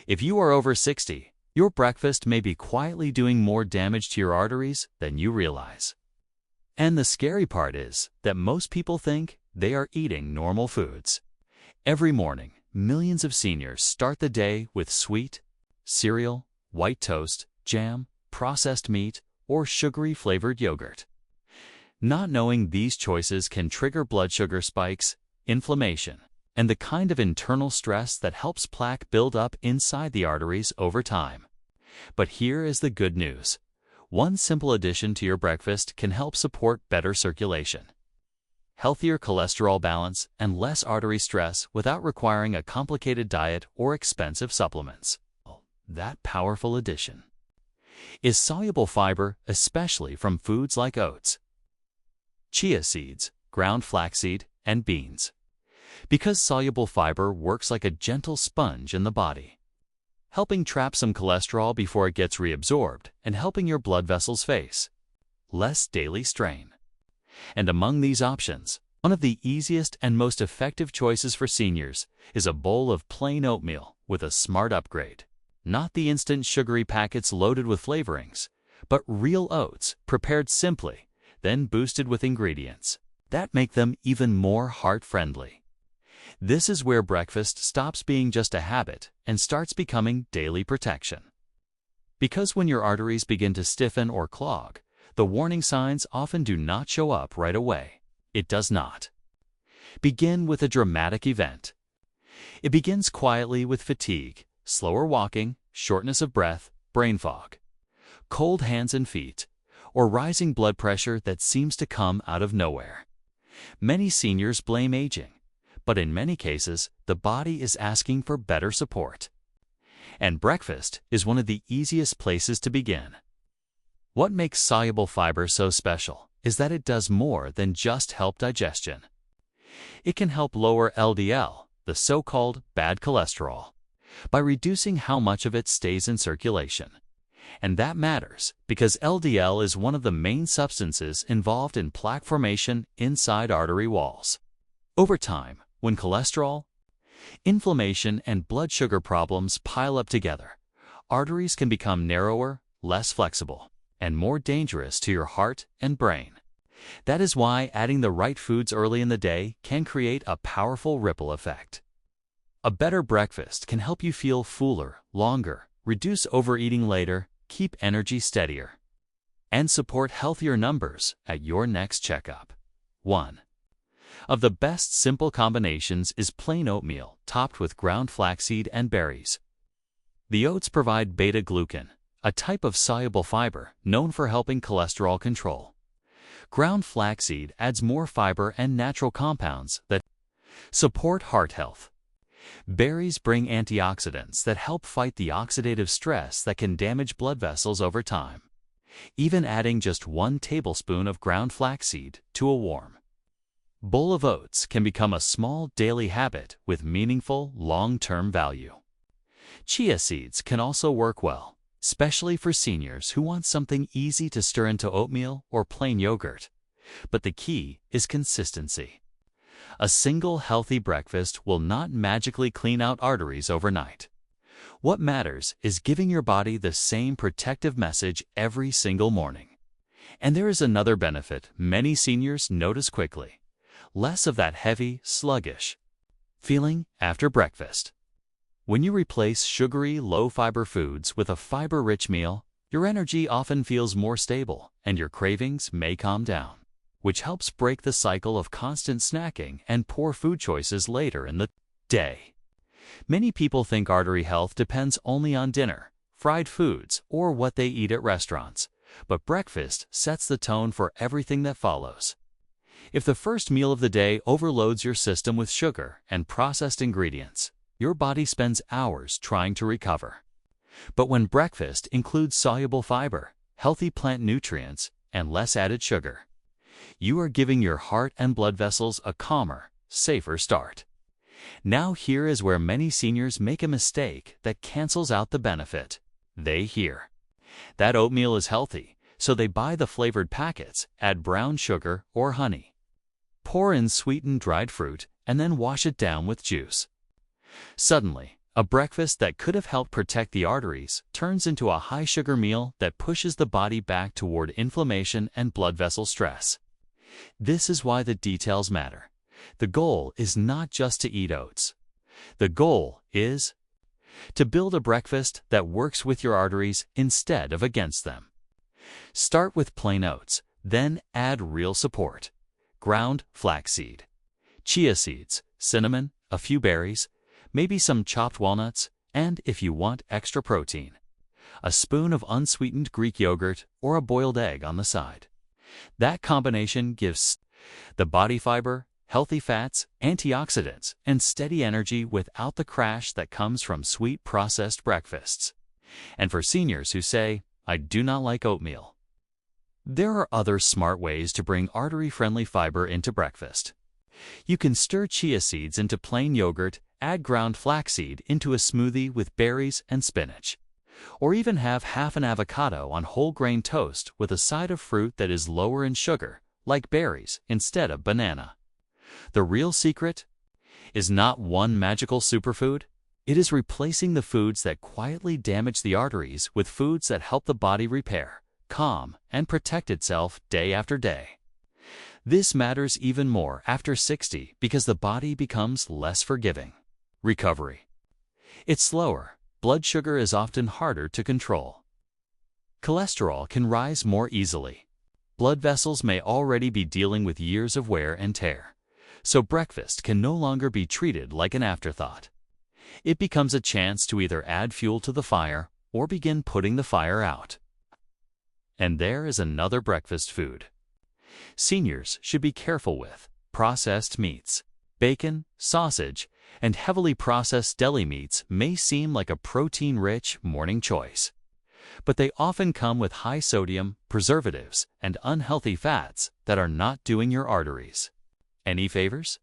If you are over 60, your breakfast may be quietly doing more damage to your arteries than you realize. And the scary part is that most people think they are eating normal foods. Every morning, millions of seniors start the day with sweet, cereal, white toast, jam, processed meat, or sugary-flavored yogurt. Not knowing these choices can trigger blood sugar spikes, inflammation, and the kind of internal stress that helps plaque build up inside the arteries over time. But here is the good news. One simple addition to your breakfast can help support better circulation, healthier cholesterol balance, and less artery stress without requiring a complicated diet or expensive supplements. That powerful addition is soluble fiber, especially from foods like oats, chia seeds, ground flaxseed, and beans. Because soluble fiber works like a gentle sponge in the body, helping trap some cholesterol before it gets reabsorbed and helping your blood vessels face less daily strain. And among these options, one of the easiest and most effective choices for seniors is a bowl of plain oatmeal with a smart upgrade. Not the instant sugary packets loaded with flavorings, but real oats prepared simply, then boosted with ingredients that make them even more heart-friendly. This is where breakfast stops being just a habit and starts becoming daily protection. Because when your arteries begin to stiffen or clog, the warning signs often do not show up right away. It does not begin with a dramatic event. It begins quietly with fatigue, slower walking, shortness of breath, brain fog, cold hands and feet, or rising blood pressure that seems to come out of nowhere. Many seniors blame aging, but in many cases, the body is asking for better support. And breakfast is one of the easiest places to begin. What makes soluble fiber so special is that it does more than just help digestion. It can help lower LDL, the so-called bad cholesterol, by reducing how much of it stays in circulation. And that matters because LDL is one of the main substances involved in plaque formation inside artery walls. Over time, when cholesterol, inflammation, and blood sugar problems pile up together, arteries can become narrower, less flexible, and more dangerous to your heart and brain. That is why adding the right foods early in the day can create a powerful ripple effect. A better breakfast can help you feel fuller longer, reduce overeating later, keep energy steadier, and support healthier numbers at your next checkup. 1. Of the best simple combinations is plain oatmeal topped with ground flaxseed and berries. The oats provide beta-glucan, a type of soluble fiber known for helping cholesterol control. Ground flaxseed adds more fiber and natural compounds that support heart health. Berries bring antioxidants that help fight the oxidative stress that can damage blood vessels over time. Even adding just 1 tablespoon of ground flaxseed to a warm bowl of oats can become a small daily habit with meaningful long-term value. Chia seeds can also work well, especially for seniors who want something easy to stir into oatmeal or plain yogurt. But the key is consistency. A single healthy breakfast will not magically clean out arteries overnight. What matters is giving your body the same protective message every single morning. And there is another benefit many seniors notice quickly: less of that heavy, sluggish feeling after breakfast. When you replace sugary, low-fiber foods with a fiber-rich meal, your energy often feels more stable and your cravings may calm down, which helps break the cycle of constant snacking and poor food choices later in the day. Many people think artery health depends only on dinner, fried foods, or what they eat at restaurants, but breakfast sets the tone for everything that follows. If the first meal of the day overloads your system with sugar and processed ingredients, your body spends hours trying to recover. But when breakfast includes soluble fiber, healthy plant nutrients, and less added sugar, you are giving your heart and blood vessels a calmer, safer start. Now here is where many seniors make a mistake that cancels out the benefit. They hear that oatmeal is healthy, so they buy the flavored packets, add brown sugar or honey, pour in sweetened dried fruit, and then wash it down with juice. Suddenly, A breakfast that could have helped protect the arteries turns into a high-sugar meal that pushes the body back toward inflammation and blood vessel stress. This is why the details matter. The goal is not just to eat oats. The goal is to build a breakfast that works with your arteries instead of against them. Start with plain oats, then add real support: ground flaxseed, chia seeds, cinnamon, a few berries, maybe some chopped walnuts, and, if you want extra protein, a spoon of unsweetened Greek yogurt or a boiled egg on the side. That combination gives the body fiber, healthy fats, antioxidants, and steady energy without the crash that comes from sweet processed breakfasts. And for seniors who say, "I do not like oatmeal," there are other smart ways to bring artery-friendly fiber into breakfast. You can stir chia seeds into plain yogurt, add ground flaxseed into a smoothie with berries and spinach, or even have half an avocado on whole grain toast with a side of fruit that is lower in sugar, like berries, instead of banana. The real secret is not one magical superfood. It is replacing the foods that quietly damage the arteries with foods that help the body repair, calm, and protect itself day after day. This matters even more after 60 because the body becomes less forgiving. Recovery. It's slower. Blood sugar is often harder to control. Cholesterol can rise more easily. Blood vessels may already be dealing with years of wear and tear, so breakfast can no longer be treated like an afterthought. It becomes a chance to either add fuel to the fire or begin putting the fire out. And there is another breakfast food seniors should be careful with: processed meats. Bacon, sausage, and heavily processed deli meats may seem like a protein-rich morning choice, but they often come with high sodium, preservatives, and unhealthy fats that are not doing your arteries any favors.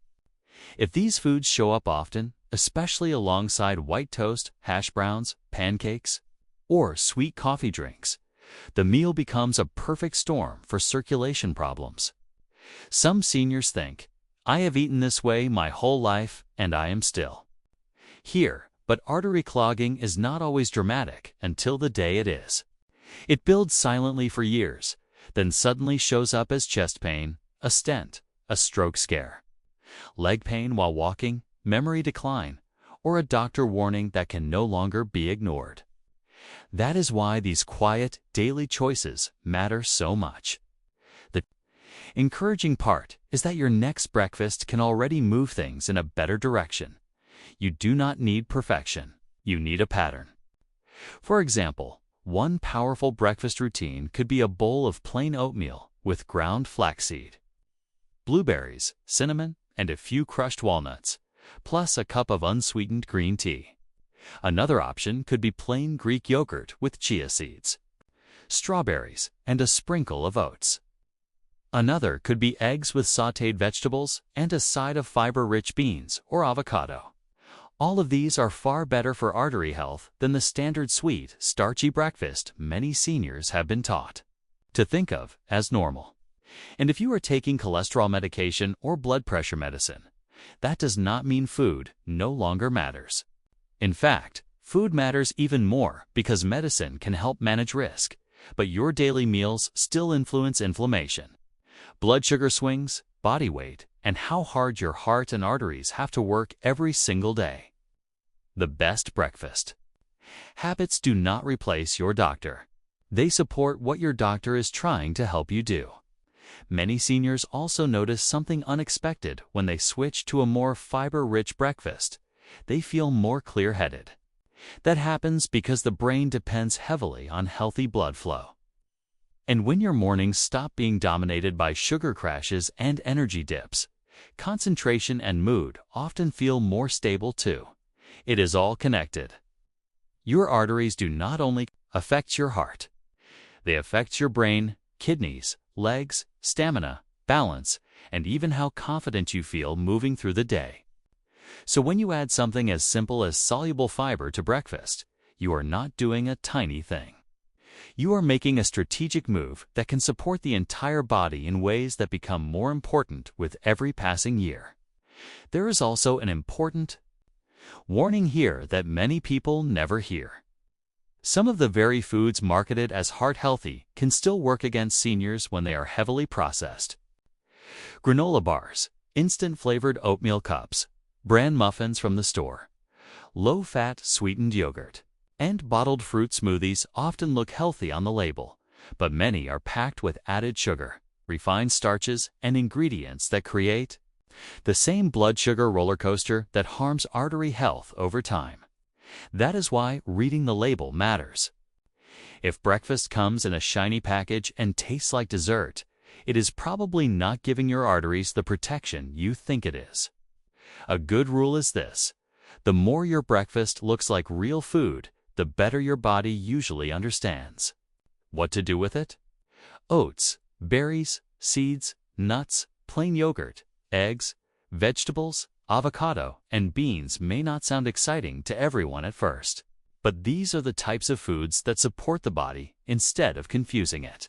If these foods show up often, especially alongside white toast, hash browns, pancakes, or sweet coffee drinks, the meal becomes a perfect storm for circulation problems. Some seniors think, "I have eaten this way my whole life and I am still here," but artery clogging is not always dramatic until the day it is. It builds silently for years, then suddenly shows up as chest pain, a stent, a stroke scare, leg pain while walking, memory decline, or a doctor warning that can no longer be ignored. That is why these quiet, daily choices matter so much. The encouraging part is that your next breakfast can already move things in a better direction. You do not need perfection. You need a pattern. For example, one powerful breakfast routine could be a bowl of plain oatmeal with ground flaxseed, blueberries, cinnamon, and a few crushed walnuts, plus a cup of unsweetened green tea. Another option could be plain Greek yogurt with chia seeds, strawberries, and a sprinkle of oats. Another could be eggs with sautéed vegetables and a side of fiber-rich beans or avocado. All of these are far better for artery health than the standard sweet, starchy breakfast many seniors have been taught to think of as normal. And if you are taking cholesterol medication or blood pressure medicine, that does not mean food no longer matters. In fact, food matters even more because medicine can help manage risk, but your daily meals still influence inflammation, blood sugar swings, body weight, and how hard your heart and arteries have to work every single day. The best breakfast. Habits do not replace your doctor. They support what your doctor is trying to help you do. Many seniors also notice something unexpected when they switch to a more fiber-rich breakfast. They feel more clear-headed. That happens because the brain depends heavily on healthy blood flow. And when your mornings stop being dominated by sugar crashes and energy dips, concentration and mood often feel more stable too. It is all connected. Your arteries do not only affect your heart, they affect your brain, kidneys, legs, stamina, balance, and even how confident you feel moving through the day. So when you add something as simple as soluble fiber to breakfast, you are not doing a tiny thing. You are making a strategic move that can support the entire body in ways that become more important with every passing year. There is also an important Warning here that many people never hear. Some of the very foods marketed as heart-healthy can still work against seniors when they are heavily processed. Granola bars, instant-flavored oatmeal cups, bran muffins from the store, low-fat sweetened yogurt, and bottled fruit smoothies often look healthy on the label, but many are packed with added sugar, refined starches, and ingredients that create the same blood sugar roller coaster that harms artery health over time. That is why reading the label matters. If breakfast comes in a shiny package and tastes like dessert, it is probably not giving your arteries the protection you think it is. A good rule is this: the more your breakfast looks like real food, the better your body usually understands. What to do with it? Oats, berries, seeds, nuts, plain yogurt, eggs, vegetables, avocado, and beans may not sound exciting to everyone at first, but these are the types of foods that support the body instead of confusing it.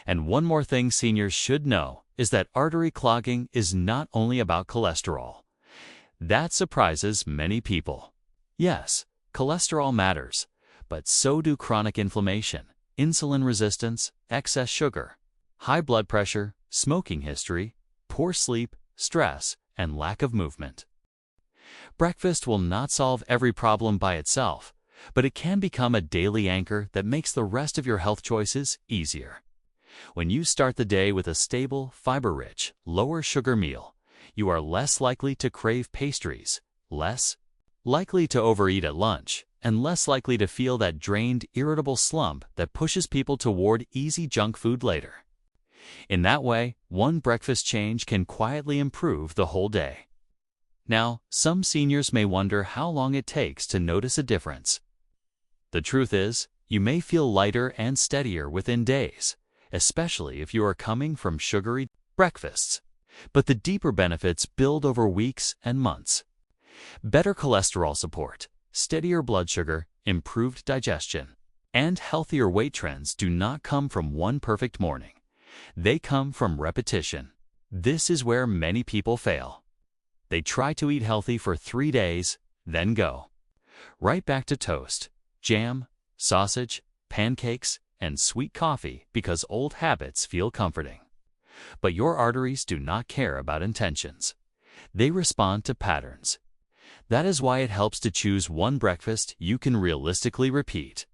And one more thing seniors should know is that artery clogging is not only about cholesterol. That surprises many people. Yes, cholesterol matters, but so do chronic inflammation, insulin resistance, excess sugar, high blood pressure, smoking history, poor sleep, stress, and lack of movement. Breakfast will not solve every problem by itself, but it can become a daily anchor that makes the rest of your health choices easier. When you start the day with a stable, fiber-rich, lower-sugar meal, you are less likely to crave pastries, less likely to overeat at lunch, and less likely to feel that drained, irritable slump that pushes people toward easy junk food later. In that way, one breakfast change can quietly improve the whole day. Now, some seniors may wonder how long it takes to notice a difference. The truth is, you may feel lighter and steadier within days, especially if you are coming from sugary breakfasts. But the deeper benefits build over weeks and months. Better cholesterol support, steadier blood sugar, improved digestion, and healthier weight trends do not come from one perfect morning. They come from repetition. This is where many people fail. They try to eat healthy for 3 days, then go right back to toast, jam, sausage, pancakes, and sweet coffee because old habits feel comforting. But your arteries do not care about intentions. They respond to patterns. That is why it helps to choose one breakfast you can realistically repeat.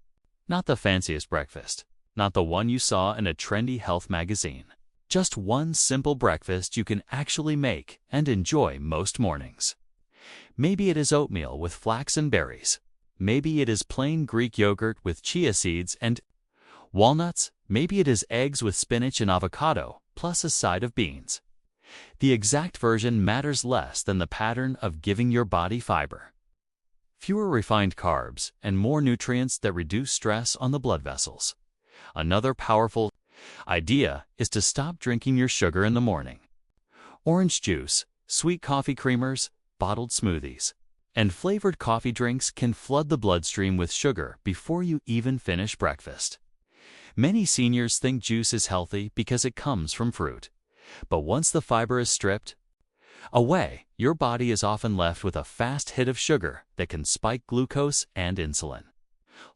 Not the fanciest breakfast, not the one you saw in a trendy health magazine. Just one simple breakfast you can actually make and enjoy most mornings. Maybe it is oatmeal with flax and berries. Maybe it is plain Greek yogurt with chia seeds and walnuts. Maybe it is eggs with spinach and avocado, plus a side of beans. The exact version matters less than the pattern of giving your body fiber. Fewer refined carbs and more nutrients that reduce stress on the blood vessels. Another powerful idea is to stop drinking your sugar in the morning. Orange juice, sweet coffee creamers, bottled smoothies, and flavored coffee drinks can flood the bloodstream with sugar before you even finish breakfast. Many seniors think juice is healthy because it comes from fruit. But once the fiber is stripped away, your body is often left with a fast hit of sugar that can spike glucose and insulin.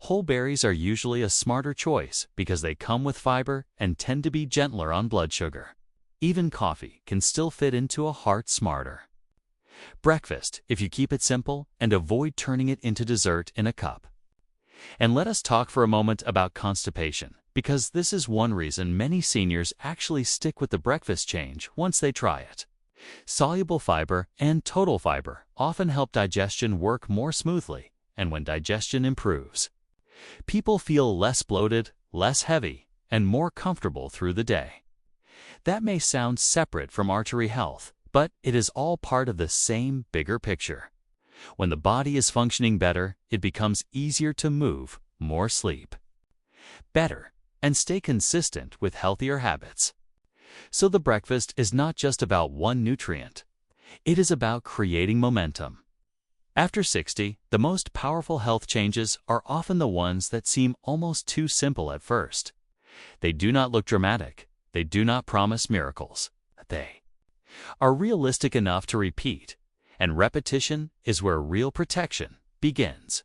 Whole berries are usually a smarter choice because they come with fiber and tend to be gentler on blood sugar. Even coffee can still fit into a heart smarter. Breakfast, if you keep it simple and avoid turning it into dessert in a cup. And let us talk for a moment about constipation, because this is one reason many seniors actually stick with the breakfast change once they try it. Soluble fiber and total fiber often help digestion work more smoothly, and when digestion improves, people feel less bloated, less heavy, and more comfortable through the day. That may sound separate from artery health, but it is all part of the same bigger picture. When the body is functioning better, it becomes easier to move, more sleep better, and stay consistent with healthier habits. So the breakfast is not just about one nutrient. It is about creating momentum. After 60, the most powerful health changes are often the ones that seem almost too simple at first. They do not look dramatic. They do not promise miracles. They are realistic enough to repeat, and repetition is where real protection begins.